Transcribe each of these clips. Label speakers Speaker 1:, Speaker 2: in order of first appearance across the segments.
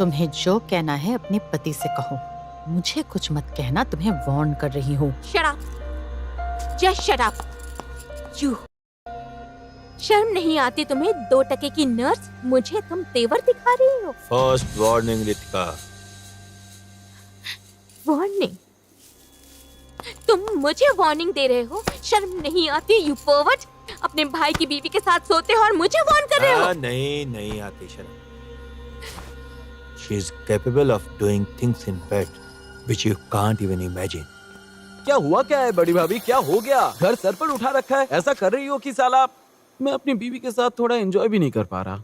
Speaker 1: तुम्हें जो कहना है अपने पति से कहो, मुझे कुछ मत कहना, तुम्हें वार्न कर रही हूँ।
Speaker 2: Shut up, just shut up. You शर्म नहीं आती तुम्हें? 2 टके की नर्स मुझे तुम तेवर दिखा रही हो।
Speaker 3: First warning Ritika.
Speaker 2: वार्निंग? तुम मुझे वार्निंग दे रहे हो? शर्म नहीं आती? यू परवर्ट, अपने भाई की बीवी के साथ सोते हो और मुझे वार्न कर रहे हो?
Speaker 3: नहीं आती शर्म। She is capable of doing things in bed which you can't even imagine.
Speaker 4: क्या हुआ क्या है बड़ी भाभी, क्या हो गया? घर सर पर उठा रखा है, ऐसा कर रही हो कि साला मैं अपनी बीवी के साथ थोड़ा एंजॉय भी नहीं कर पा रहा।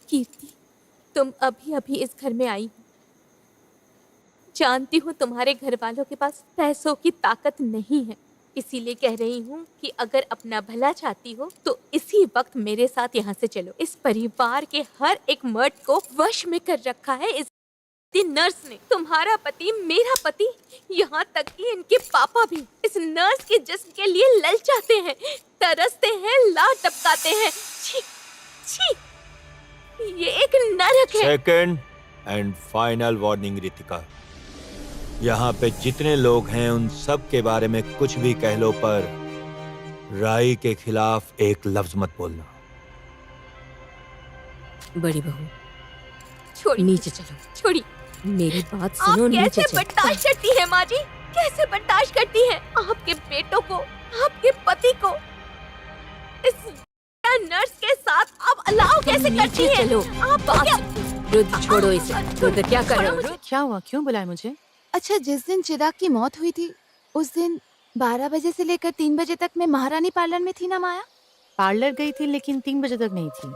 Speaker 2: कीर्ति, तुम अभी अभी इस घर में आई हो। जानती हूँ तुम्हारे घर वालों के पास पैसों की ताकत नहीं है, इसीलिए कह रही हूँ कि अगर अपना भला चाहती हो तो इसी वक्त मेरे साथ यहाँ से चलो। इस परिवार के हर एक मर्द को वश में कर रखा है इस नर्स ने। तुम्हारा पति, मेरा पति, यहाँ तक कि इनके पापा भी इस नर्स के जिस्म के लिए ललचाते हैं, तरसते हैं, लार टपकाते हैं। छी, छी, ये एक नरक है।
Speaker 3: Second and final warning Ritika, यहाँ पे जितने लोग हैं उन सब के बारे में कुछ भी कह लो, पर राई के खिलाफ एक लफ्ज मत बोलना।
Speaker 2: बड़ी बहू, छोड़ी, नीचे चलो। छोड़ी, मेरी बात सुनो। आप कैसे बर्दाश्त करती है माँ जी? कैसे बर्दाश्त करती है आपके बेटों को, आपके पति को इस नर्स के साथ आप अलाउ कैसे करती है? चलो, आप रुद्र, छोड़ो इसे। रुद्र, क्या कर रहे हो?
Speaker 1: क्या हुआ, क्यों बुलाया मुझे?
Speaker 5: अच्छा, जिस दिन चिराग की मौत हुई थी उस दिन 12 बजे से लेकर 3 बजे तक मैं महारानी पार्लर में थी ना माया?
Speaker 1: पार्लर गई थी लेकिन 3 बजे तक नहीं थी।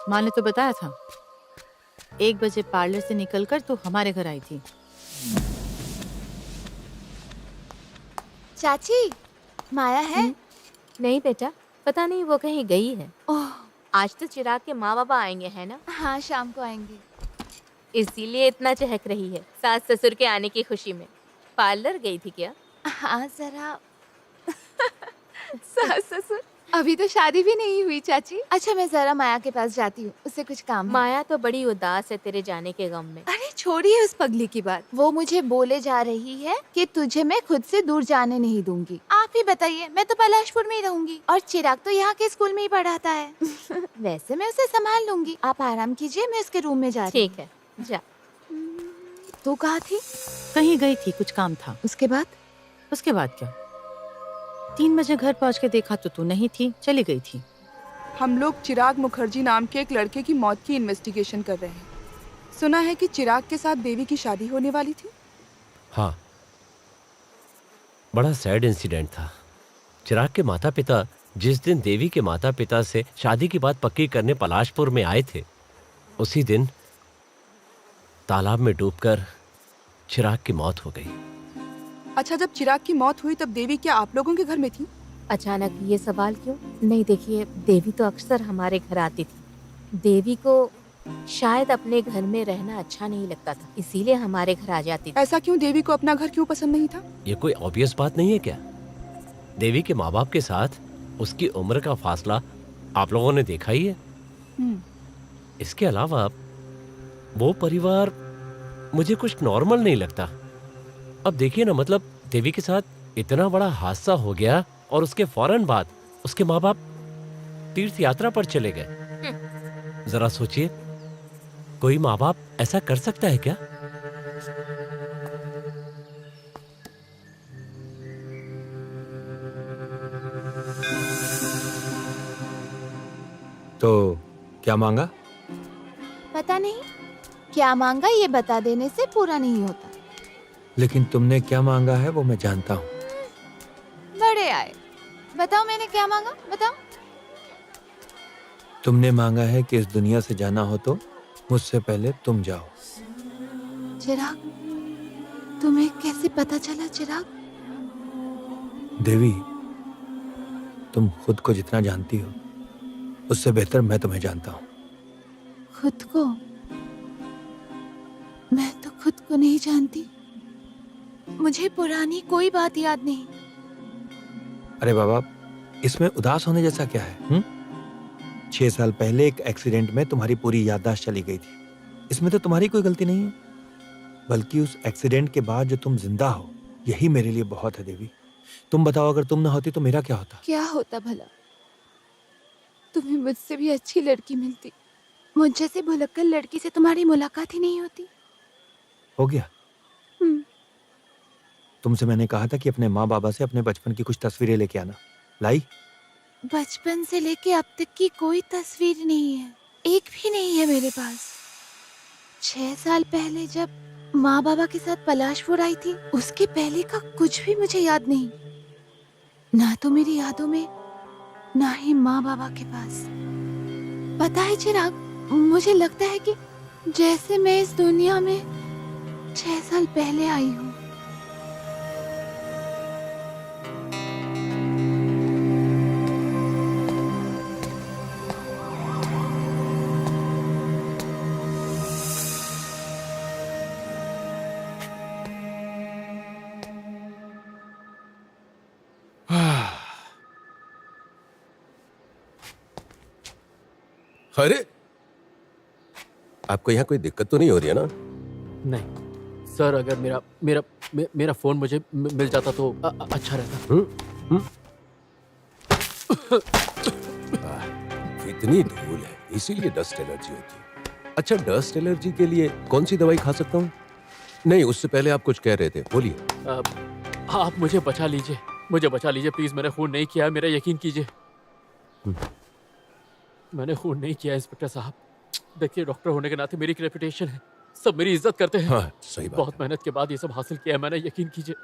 Speaker 1: माँ ने तो बताया था। 1 बजे पार्लर से निकलकर तो हमारे घर आई थी।
Speaker 5: चाची, माया है?
Speaker 2: नहीं बेटा, पता नहीं, वो कहीं गई है।
Speaker 5: ओह,
Speaker 2: आज तो चिराग के माँ बाबा आएंगे, है ना?
Speaker 5: हाँ, शाम को आएंगे।
Speaker 2: इसीलिए इतना चहक रही है सास ससुर के आने की खुशी में। पार्लर गई थी क्या?
Speaker 5: हाँ, जरा। सास ससुर, अभी तो शादी भी नहीं हुई चाची। अच्छा, मैं जरा माया के पास जाती हूँ, उससे कुछ काम है।
Speaker 2: माया तो बड़ी उदास है तेरे जाने के गम में।
Speaker 5: अरे छोड़िए उस पगली की बात। वो मुझे बोले जा रही है कि तुझे मैं खुद से दूर जाने नहीं दूंगी। आप ही बताइए, मैं तो पलाशपुर में ही रहूंगी और चिराग तो यहाँ के स्कूल में ही पढ़ाता है। वैसे मैं उसे संभाल लूंगी, आप आराम कीजिए, मैं उसके रूम में जा रही हूँ।
Speaker 2: ठीक है, जा।
Speaker 5: तू कहाँ थी?
Speaker 1: कहीं गई थी, कुछ काम था।
Speaker 5: उसके बाद?
Speaker 1: उसके बाद क्या, 3 बजे घर पहुंच के देखा तो तू नहीं थी, चली गई थी।
Speaker 6: हम लोग चिराग मुखर्जी नाम के एक लड़के की मौत की इन्वेस्टिगेशन कर रहे हैं। सुना है कि चिराग के साथ देवी की शादी होने वाली थी।
Speaker 7: हाँ, बड़ा सैड इंसिडेंट था। चिराग के माता पिता जिस दिन देवी के माता पिता से शादी की बात पक्की करने पलाशपुर में आए थे, उसी दिन तालाब में डूबकर चिराग की मौत हो गई।
Speaker 6: अच्छा, जब चिराग की मौत हुई तब देवी क्या आप लोगों के घर में थी?
Speaker 2: अचानक ये सवाल क्यों? नहीं, देखिए, देवी तो अक्सर हमारे घर आती थी। देवी को शायद अपने घर में रहना अच्छा नहीं लगता था, इसीलिए हमारे घर आ जाती थी।
Speaker 6: ऐसा क्यों? देवी को अपना घर क्यों पसंद नहीं था?
Speaker 7: ये कोई ऑब्वियस बात नहीं है क्या? देवी के माँ बाप के साथ उसकी उम्र का फासला आप लोगों ने देखा ही है। इसके अलावा वो परिवार मुझे कुछ नॉर्मल नहीं लगता। अब देखिए ना, मतलब देवी के साथ इतना बड़ा हादसा हो गया और उसके फौरन बाद उसके माँ बाप तीर्थ यात्रा पर चले गए। जरा सोचिए, कोई माँ बाप ऐसा कर सकता है क्या?
Speaker 3: तो क्या मांगा?
Speaker 5: पता नहीं क्या मांगा, ये बता देने से पूरा नहीं होता।
Speaker 3: लेकिन तुमने क्या मांगा है वो मैं जानता हूँ।
Speaker 5: बड़े आए, बताओ मैंने क्या मांगा, बताओ।
Speaker 3: तुमने मांगा है कि इस दुनिया से जाना हो तो मुझसे पहले तुम जाओ।
Speaker 5: चिराग, तुम्हें कैसे पता चला चिराग?
Speaker 3: देवी, तुम खुद को जितना जानती हो उससे बेहतर मैं तुम्हें जानता हूँ।
Speaker 5: खुद को? मैं तो खुद को नहीं जानती। मुझे पुरानी कोई बात याद नहीं।
Speaker 3: अरे बाबा, इसमें उदास होने जैसा क्या है? 6 साल पहले एक एक्सीडेंट में तुम्हारी पूरी याददाश्त चली गई थी। इसमें तो तुम्हारी कोई गलती नहीं है, बल्कि उस एक्सीडेंट के बाद जो तुम जिंदा हो, यही मेरे लिए बहुत है देवी। तुम बताओ, अगर तुम ना होती तो मेरा क्या होता?
Speaker 5: क्या होता भला? तुम्हें मुझसे भी अच्छी लड़की मिलती। मुझ जैसे भुलक्कड़ लड़की से तुम्हारी मुलाकात ही नहीं होती।
Speaker 3: हो गया। तुमसे मैंने कहा था कि अपने माँ बाबा से अपने बचपन की कुछ तस्वीरें लेके आना। लाई?
Speaker 5: बचपन से लेके अब तक की कोई तस्वीर नहीं है, एक भी नहीं है मेरे पास। 6 साल पहले जब माँ बाबा के साथ पलाशपुर आई थी, उसके पहले का कुछ भी मुझे याद नहीं। ना तो मेरी यादों में, ना ही माँ बाबा के पास। पता है चिराग, मुझे लगता है कि जैसे मैं इस दुनिया में 6 साल पहले आई हूँ।
Speaker 8: अरे आपको यहाँ कोई दिक्कत तो नहीं हो रही है ना?
Speaker 9: नहीं सर, अगर मेरा मेरा मेरा फोन मुझे मिल जाता तो अच्छा रहता।
Speaker 8: इतनी धूल है, इसीलिए डस्ट एलर्जी होती है। अच्छा, डस्ट एलर्जी के लिए कौन सी दवाई खा सकता हूँ? नहीं, उससे पहले आप कुछ कह रहे थे, बोलिए।
Speaker 9: आप मुझे बचा लीजिए, मुझे बचा लीजिए प्लीज। मैंने खून नहीं किया, मेरा यकीन कीजिए। मैंने खून नहीं किया इंस्पेक्टर साहब। देखिए, डॉक्टर होने के नाते मेरी एक रेपुटेशन है, सब मेरी इज्जत करते हैं।
Speaker 8: हाँ, सही बात
Speaker 9: बहुत मेहनत के बाद ये सब हासिल किया है मैंने, यकीन कीजिए।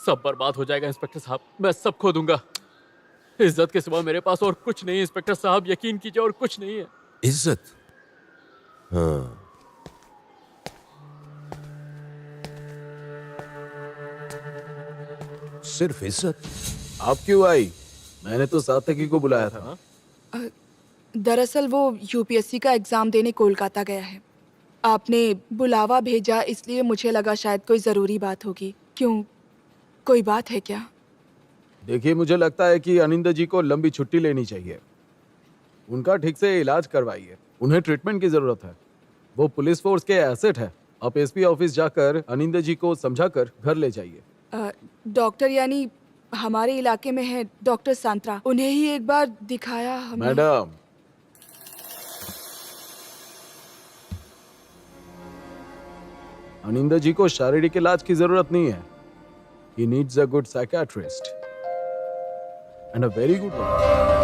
Speaker 9: सब बर्बाद हो जाएगा इंस्पेक्टर साहब, मैं सब खो दूंगा। इज्जत के सिवा मेरे पास और कुछ नहीं है इंस्पेक्टर साहब, यकीन कीजिए, और कुछ नहीं है।
Speaker 8: इज्जत? हाँ, सिर्फ इज्जत?
Speaker 4: आप क्यों आई? मैंने तो सार्थकी को बुलाया था।
Speaker 6: दरअसल वो यूपीएससी का एग्जाम देने कोलकाता गया है। आपने बुलावा भेजा, इसलिए मुझे लगा शायद कोई जरूरी बात होगी। क्यों, कोई बात है क्या?
Speaker 4: देखिए, मुझे लगता है कि अनिंदा जी को लंबी छुट्टी लेनी चाहिए। उनका ठीक से इलाज करवाइए, उन्हें ट्रीटमेंट की जरूरत है। वो पुलिस फोर्स के एसेट है। आप एसपी ऑफिस जाकर अनिंदा जी को समझाकर घर ले जाइए।
Speaker 6: डॉक्टर यानी हमारे इलाके में है डॉक्टर सांत्रा, उन्हें ही एक बार दिखाया हमने।
Speaker 4: मैडम, अनिंदा जी को शारीरिक इलाज की जरूरत नहीं है। He needs a good psychiatrist and a very good one.